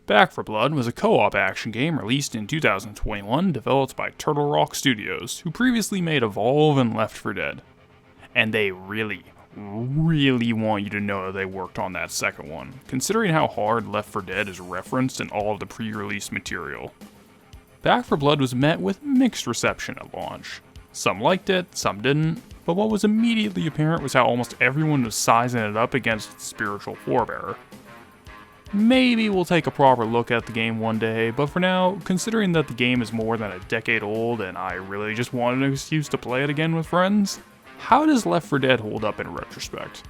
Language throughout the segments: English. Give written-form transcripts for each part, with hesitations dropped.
Back 4 Blood was a co-op action game released in 2021 developed by Turtle Rock Studios, who previously made Evolve and Left 4 Dead. And they really want you to know that they worked on that second one, considering how hard Left 4 Dead is referenced in all of the pre-release material. Back 4 Blood was met with mixed reception at launch. Some liked it, some didn't, but what was immediately apparent was how almost everyone was sizing it up against its spiritual forebearer. Maybe we'll take a proper look at the game one day, but for now, considering that the game is more than a decade old and I really just wanted an excuse to play it again with friends, how does Left 4 Dead hold up in retrospect?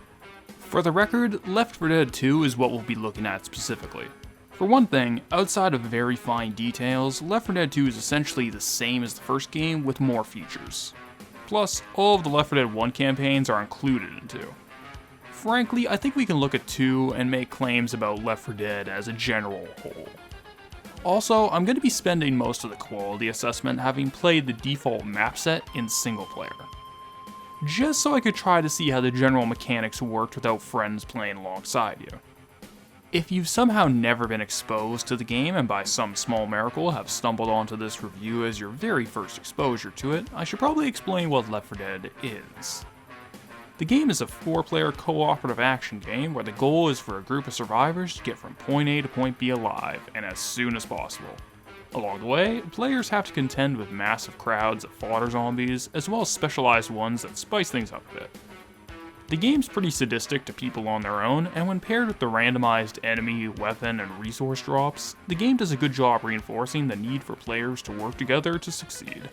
For the record, Left 4 Dead 2 is what we'll be looking at specifically. For one thing, outside of very fine details, Left 4 Dead 2 is essentially the same as the first game with more features. Plus, all of the Left 4 Dead 1 campaigns are included in 2. Frankly, I think we can look at 2 and make claims about Left 4 Dead as a general whole. Also, I'm going to be spending most of the quality assessment having played the default map set in single player, just so I could try to see how the general mechanics worked without friends playing alongside you. If you've somehow never been exposed to the game and by some small miracle have stumbled onto this review as your very first exposure to it, I should probably explain what Left 4 Dead is. The game is a 4-player cooperative action game where the goal is for a group of survivors to get from point A to point B alive, and as soon as possible. Along the way, players have to contend with massive crowds of fodder zombies, as well as specialized ones that spice things up a bit. The game's pretty sadistic to people on their own, and when paired with the randomized enemy, weapon, and resource drops, the game does a good job reinforcing the need for players to work together to succeed.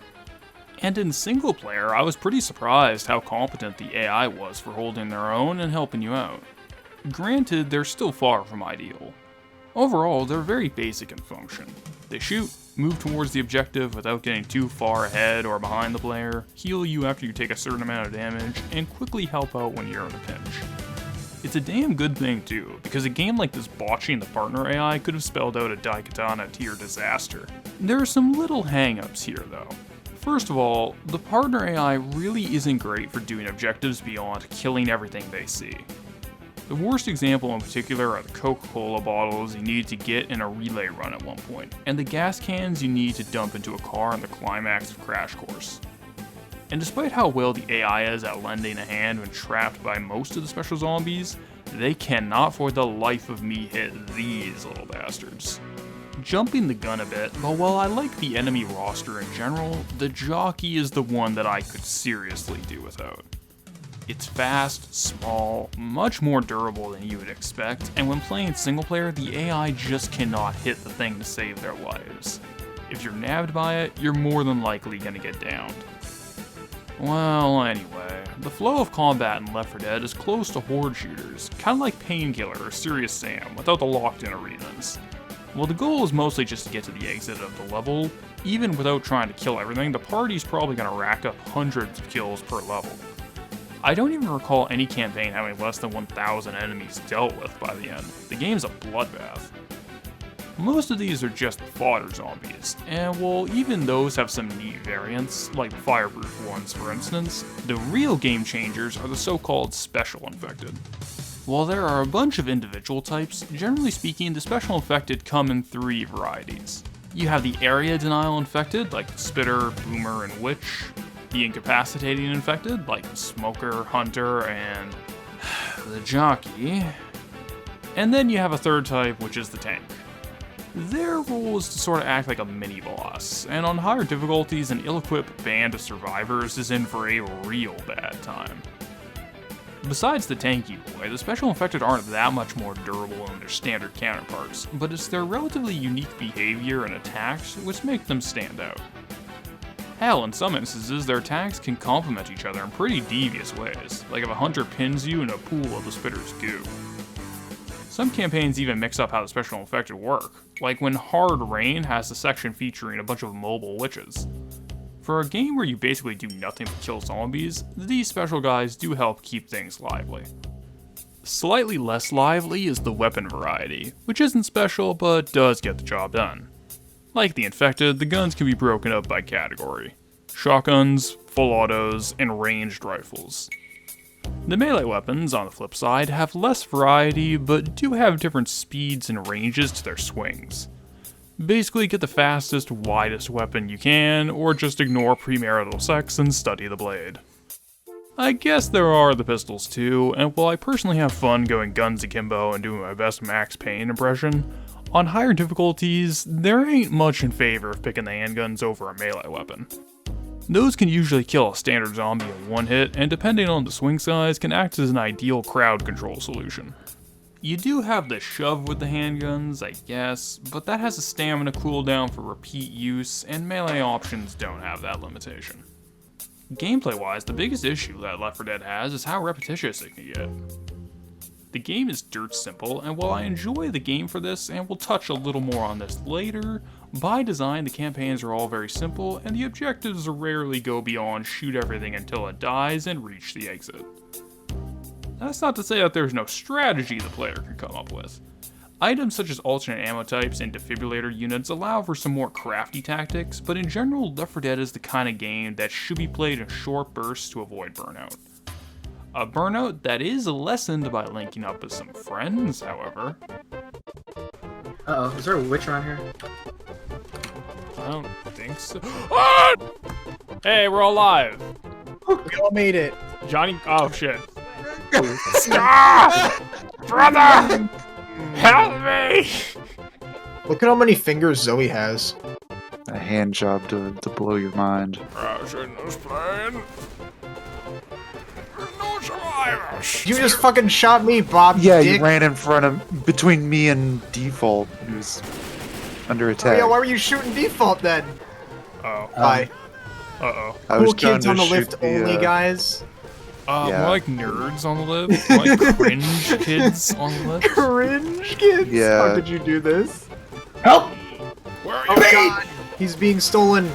And in single player, I was pretty surprised how competent the AI was for holding their own and helping you out. Granted, they're still far from ideal. Overall, they're very basic in function. They shoot, move towards the objective without getting too far ahead or behind the player, heal you after you take a certain amount of damage, and quickly help out when you're in a pinch. It's a damn good thing too, because a game like this botching the partner AI could have spelled out a Daikatana tier disaster. There are some little hang-ups here though. First of all, the partner AI really isn't great for doing objectives beyond killing everything they see. The worst example in particular are the Coca-Cola bottles you need to get in a relay run at one point, and the gas cans you need to dump into a car in the climax of Crash Course. And despite how well the AI is at lending a hand when trapped by most of the special zombies, they cannot for the life of me hit these little bastards. Jumping the gun a bit, but while I like the enemy roster in general, the jockey is the one that I could seriously do without. It's fast, small, much more durable than you would expect, and when playing single player, the AI just cannot hit the thing to save their lives. If you're nabbed by it, you're more than likely gonna get downed. Well, anyway, the flow of combat in Left 4 Dead is close to horde shooters, kinda like Painkiller or Serious Sam, without the locked-in arenas. While the goal is mostly just to get to the exit of the level, even without trying to kill everything, the party's probably gonna rack up hundreds of kills per level. I don't even recall any campaign having less than 1,000 enemies dealt with by the end. The game's a bloodbath. Most of these are just fodder zombies, and while even those have some neat variants, like the fireproof ones for instance, the real game changers are the so-called special infected. While there are a bunch of individual types, generally speaking the special infected come in 3 varieties. You have the area denial infected, like Spitter, Boomer, and Witch, the incapacitating infected, like Smoker, Hunter, and the Jockey. And then you have a third type, which is the Tank. Their role is to sort of act like a mini-boss, and on higher difficulties, an ill-equipped band of survivors is in for a real bad time. Besides the tanky boy, the special infected aren't that much more durable than their standard counterparts, but it's their relatively unique behavior and attacks which make them stand out. Hell, in some instances, their attacks can complement each other in pretty devious ways, like if a hunter pins you in a pool of the spitter's goo. Some campaigns even mix up how the special infected work, like when Hard Rain has a section featuring a bunch of mobile witches. For a game where you basically do nothing but kill zombies, these special guys do help keep things lively. Slightly less lively is the weapon variety, which isn't special but does get the job done. Like the infected, the guns can be broken up by category: shotguns, full autos, and ranged rifles. The melee weapons, on the flip side, have less variety, but do have different speeds and ranges to their swings. Basically, get the fastest, widest weapon you can, or just ignore premarital sex and study the blade. I guess there are the pistols too, and while I personally have fun going guns akimbo and doing my best Max Payne impression, on higher difficulties, there ain't much in favor of picking the handguns over a melee weapon. Those can usually kill a standard zombie in one hit, and depending on the swing size, can act as an ideal crowd control solution. You do have the shove with the handguns, I guess, but that has a stamina cooldown for repeat use, and melee options don't have that limitation. Gameplay-wise, the biggest issue that Left 4 Dead has is how repetitious it can get. The game is dirt simple, and while I enjoy the game for this, and we'll touch a little more on this later, by design the campaigns are all very simple, and the objectives rarely go beyond shoot everything until it dies and reach the exit. That's not to say that there's no strategy the player can come up with. Items such as alternate ammo types and defibrillator units allow for some more crafty tactics, but in general, Left 4 Dead is the kind of game that should be played in short bursts to avoid burnout. A burnout that is lessened by linking up with some friends, however. Uh-oh, is there a witch around here? I don't think so. Ah! Hey, we're all live. We all made it. Johnny, oh shit. Ah! Brother! Help me! Look at how many fingers Zoe has. A hand job to blow your mind. I shouldn't have played. No survivors. You just fucking shot me, Bob. Yeah, dick. you ran in front of, between me and Default, who's under attack. Oh, yeah, why were you shooting Default then? Oh. Hi. Uh-oh. I was Cool trying kids to on the shoot lift only, guys. Yeah. More like nerds on the lift. More like cringe kids on the lift. Cringe kids. Yeah. How did you do this? Help! Where are Oh you? god! He's being stolen.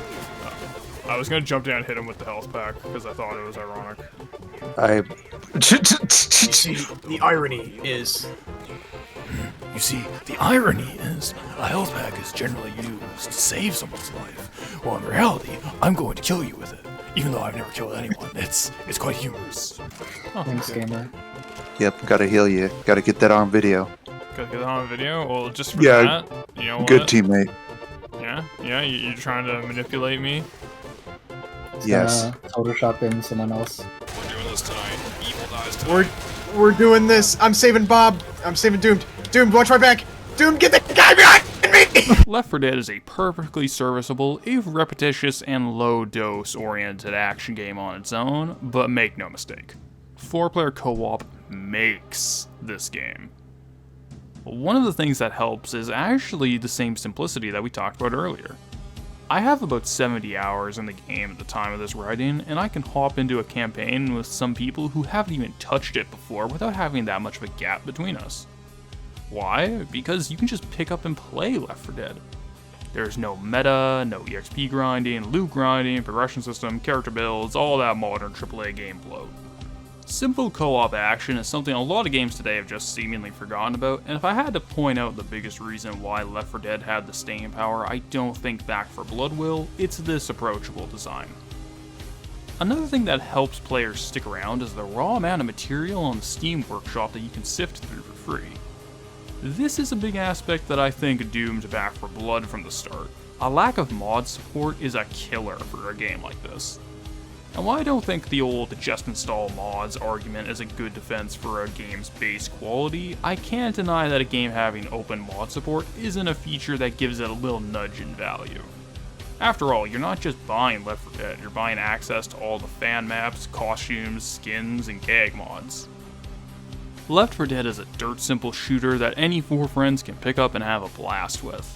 I was gonna jump down and hit him with the health pack because I thought it was ironic. See, the irony is... You see, the irony is, a health pack is generally used to save someone's life, while in reality, I'm going to kill you with it, even though I've never killed anyone. It's quite humorous. Thanks, gamer. Yep, gotta heal you. Gotta get that on video. Gotta get that on video? Well, just for Yeah, that, you know what? Good teammate. Yeah, you're trying to manipulate me? Yes. Photoshop in someone else. We're doing this tonight. Evil dies tonight. We're doing this. I'm saving Bob. I'm saving Doomed. Doomed, watch my back. Doomed, get the guy behind me! Left 4 Dead is a perfectly serviceable, if repetitious and low-dose oriented action game on its own, but make no mistake, 4-player co-op makes this game. One of the things that helps is actually the same simplicity that we talked about earlier. I have about 70 hours in the game at the time of this writing, and I can hop into a campaign with some people who haven't even touched it before without having that much of a gap between us. Why? Because you can just pick up and play Left 4 Dead. There's no meta, no EXP grinding, loot grinding, progression system, character builds, all that modern AAA game bloat. Simple co-op action is something a lot of games today have just seemingly forgotten about, and if I had to point out the biggest reason why Left 4 Dead had the staying power I don't think Back 4 Blood will, it's this approachable design. Another thing that helps players stick around is the raw amount of material on the Steam Workshop that you can sift through for free. This is a big aspect that I think doomed Back 4 Blood from the start. A lack of mod support is a killer for a game like this. And while I don't think the old just install mods argument is a good defense for a game's base quality, I can't deny that a game having open mod support isn't a feature that gives it a little nudge in value. After all, you're not just buying Left 4 Dead, you're buying access to all the fan maps, costumes, skins, and gag mods. Left 4 Dead is a dirt simple shooter that any 4 friends can pick up and have a blast with.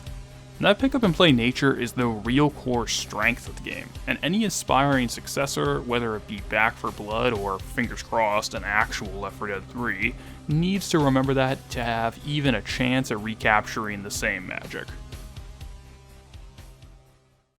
That pick up and play nature is the real core strength of the game, and any aspiring successor, whether it be Back 4 Blood or, fingers crossed, an actual Left 4 Dead 3, needs to remember that to have even a chance at recapturing the same magic.